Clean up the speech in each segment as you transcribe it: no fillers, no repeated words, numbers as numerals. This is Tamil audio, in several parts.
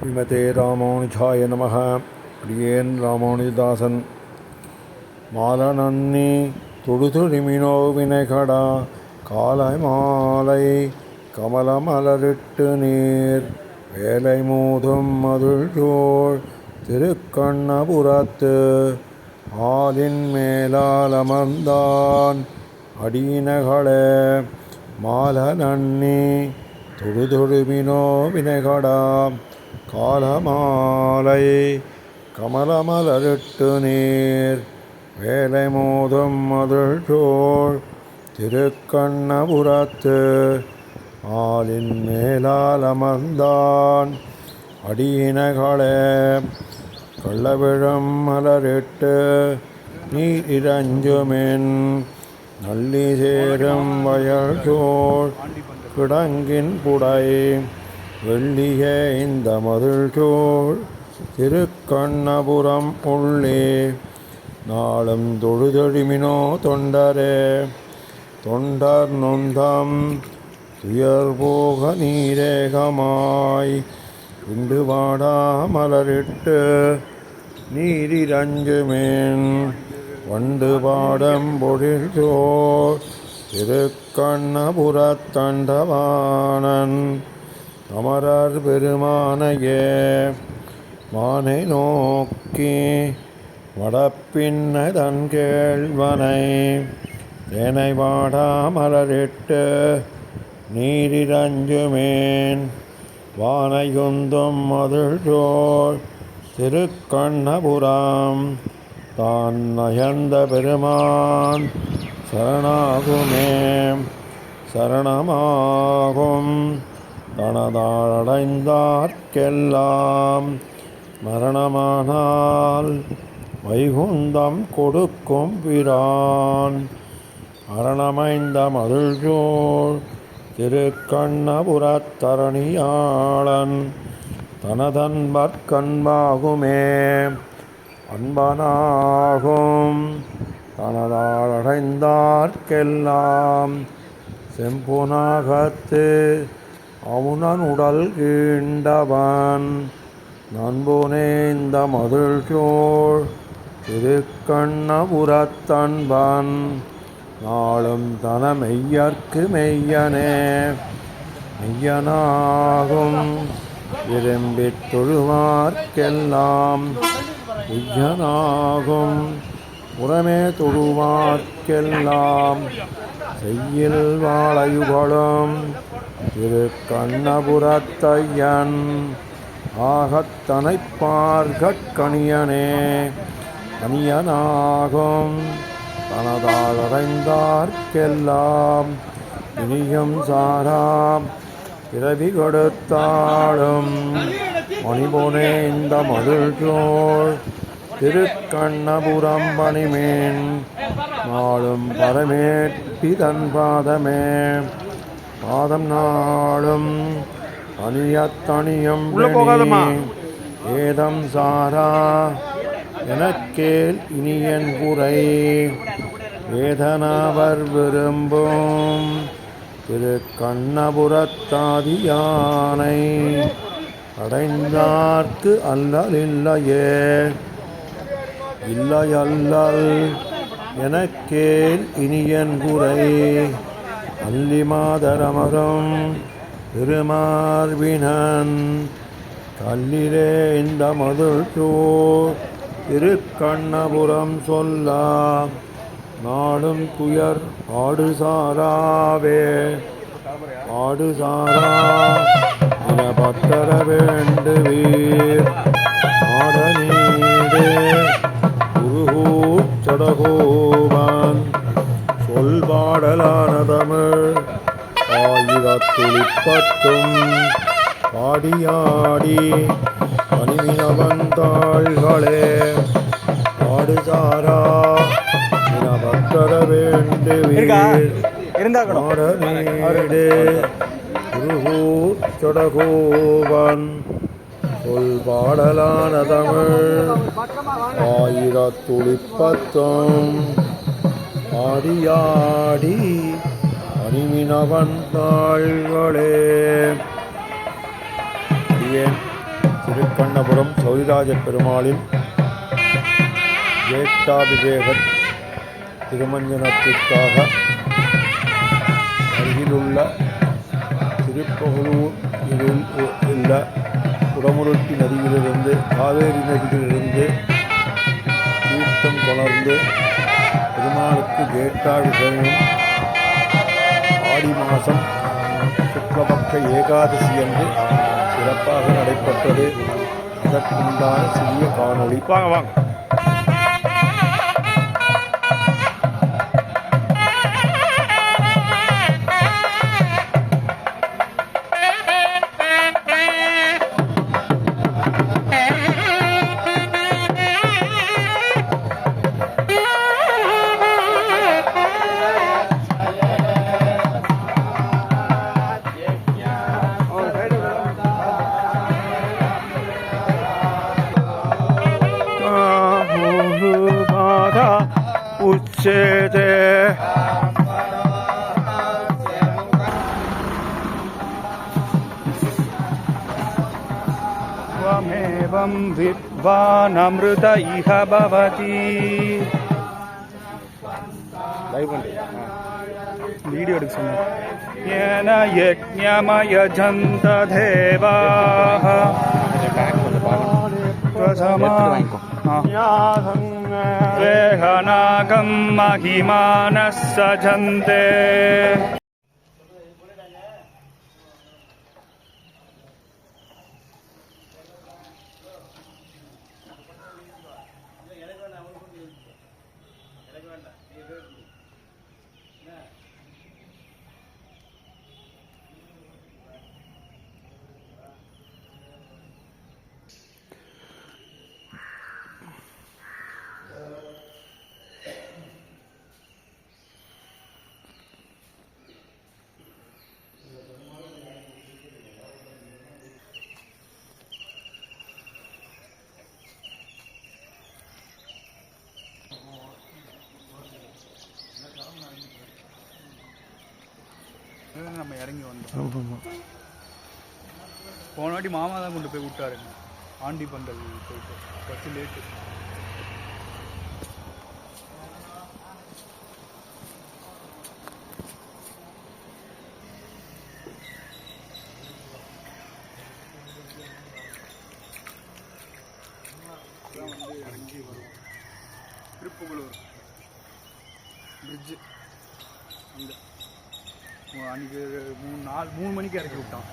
ஸ்ரீமதே ராமானுஜாய நமः. அடியேன் ராமானுஜதாசன். மாலநன்னி தொடுதொழிமினோ வினைகடா காலை மாலை கமலமலரிட்டு நீர் வேலை மூதும் மதுள்சூழ் திருக்கண்ணபுரத்து ஆலின் மேலால் அமர்ந்தான் அடியினகளே. மாலநன்னி தொடுதொழுமினோ வினைகடா காலமாலை கமலமலரிட்டு நீர் வேலை மோதும் மதுள்சூழ் திருக்கண்ணபுரத்து ஆலின் மேலால் அமர்ந்தான் அடியினகளே. கள்ளவிழும் மலரிட்டு நீர் இரஞ்சுமென் நல்லி சேரும் வயல்சூழ் கிடங்கின் புடை வெள்ளிய இந்த மதுள்சூழ் திருக்கண்ணபுரம் உள்ளே நாளும் தொழுதொழிமினோ தொண்டரே. தொண்டர் நொந்தம் துயர் போக நீரேகமாய் இண்டு வாடா மலரிட்டு நீரிரஞ்சுமேன் வண்டு பாடம் பொழில்சோர் திருக்கண்ணபுரத்தண்டவாணன் அமரர் பெருமானையே. மானை நோக்கி வடப்பின்னை தன் கேள்வனை தேனை வாடா மலரிட்டு நீரிரஞ்சுமேன் வானையுந்தும் மதுள்சோர் திருக்கண்ணபுரம் தான் நயந்த பெருமான் சரணாகுமே. சரணமாகும் தனதாடைந்தார்க்கெல்லாம் மரணமானால் வைகுந்தம் கொடுக்கும் பிரான் அரணமைந்த மதுள்சூழ் திருக்கண்ணபுரத்தரணியாளன் தனதன்பற்கண்பாகுமே. அன்பனாகும் தனதாடைந்தார்க்கெல்லாம் செம்புனாகத்து அவுணன் உடல் கீண்டவன் நண்புனே இந்த மதுள்சூழ் திருக்கண்ணபுரத்தன்பன் நாளும் தன மெய்யற்கு மெய்யனே. மெய்யனாகும் விரும்பித் தொழுவார்க்கெல்லாம் உய்யனாகும் புறமே தொழுவார்க்கெல்லாம் செய்யில் வாழையுகளும் திருக்கண்ணபுரத்தையன் ஆகத்தனைப்பார்கட்கணியனே. அணியனாகும் தனதால் அடைந்தார்க்கெல்லாம் இனியும் சாராம் பிறவி கொடுத்தாலும் மணிபோனே இந்த மதுள்சூழ் திருக்கண்ணபுரம் பணிமேன் நாளும் பரமேற்றி தன் பாதமே. பாதம் நாளும் அணியத்தணியும் ஏதம் சாரா எனக்கேல் இனியன் குறை வேதனாவர் விரும்பும் திருக்கண்ணபுரத்தாதியானை அடைந்தார்க்கு அல்லலில்லையே. இல்லையல்லல் எனக்கேல் இனியன் குறை அல்லி மாதரமரும் திருமார்பினன் கல்லிலே இந்த மதுள்சூழ் திருக்கண்ணபுரம் சொல்லா நாடும் துயர் ஆடுசாராவே. ஆடுசாரா என பத்தர வேண்டுவீர் ஆடநீடே குருகூச்சடகோபன் சொல்பாடலான தமிழ் ஆயிரத்துளிப்பத்தும் பாடியாடி பணிவினவன் தாள்களே. ஆடுசாரா என பத்தர வேண்டுவீர் ஆடநீடே குருகூச்சடகோபன் சொல்பாடலான தமிழ் ஆயிரத்துளிப்பத்தும் ஆடியாடி அணிவினவன் தாள்களே. திருக்கண்ணபுரம் சௌரிராஜ பெருமாளின் ஜேஷ்டாபிஷேக திருமஞ்சனத்திற்காக அருகிலுள்ள திருப்பகலூரில் உள்ள குடமுருட்டி நதியிலிருந்து காவேரி நதியிலிருந்து தீர்த்தம் கொணர்ந்து பெருமாளுக்கு ஜேஷ்டாபிஷேகம் ஆடி மாதம் சுக்லபக்ஷ ஏகாதசி என்று சிறப்பாக நடைபெற்றது. அதற்குண்டான சிறிய காணொளி. வாங்க வாங்க. उच्यते त्वमेवं विद्वानमृत इह भवति. वीडियो येन यज्ञमयजन्त देवाः वेहनागं महिमानः सजन्ते. நம்ம இறங்கி வந்தோம். போன வாட்டி மாமா தான் கொண்டு போய் விட்டாருங்க ஆண்டி பந்தல் போயிட்டு. Bus late. இறங்கி வரும் திருப்புகளூர் பிரிட்ஜு. அந்த அன்றைக்கி 3 மணிக்கு இறக்கி விட்டான்.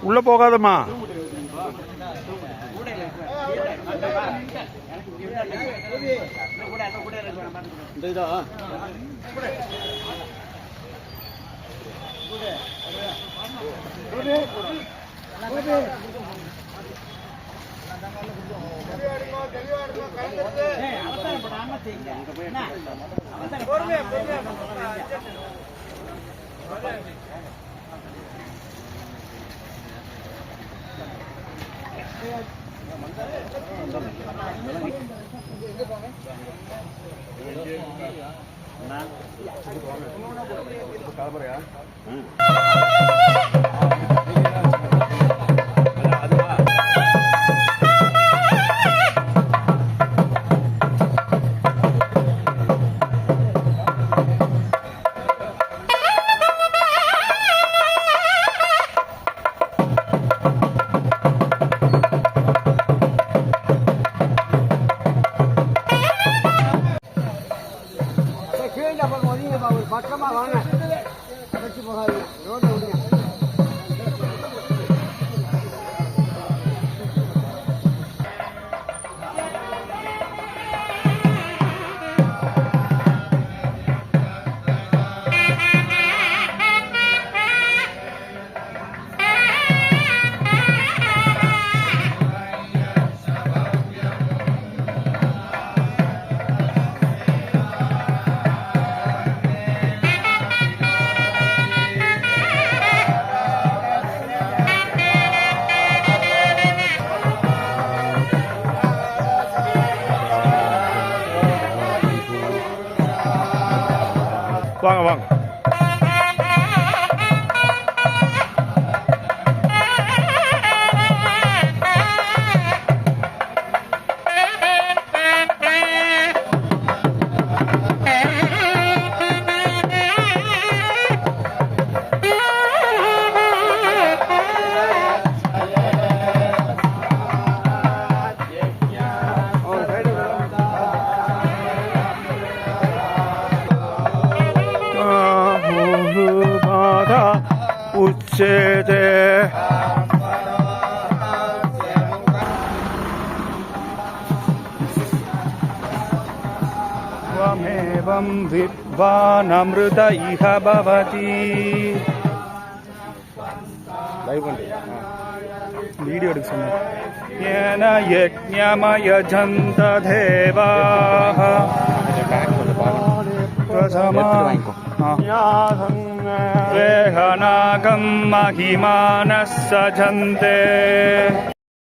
உள்ள போகாதம்மா. பக்கமா வாங்க, அடைச்சு போகாது, ரோட்டை விடுங்க. வாங்க வாங்க. उच्यते त्वमेवं विद्वानमृत इह भवति. वीडियो येन यज्ञमयजन्त देवाः वेहनागं महिमानः सजन्ते.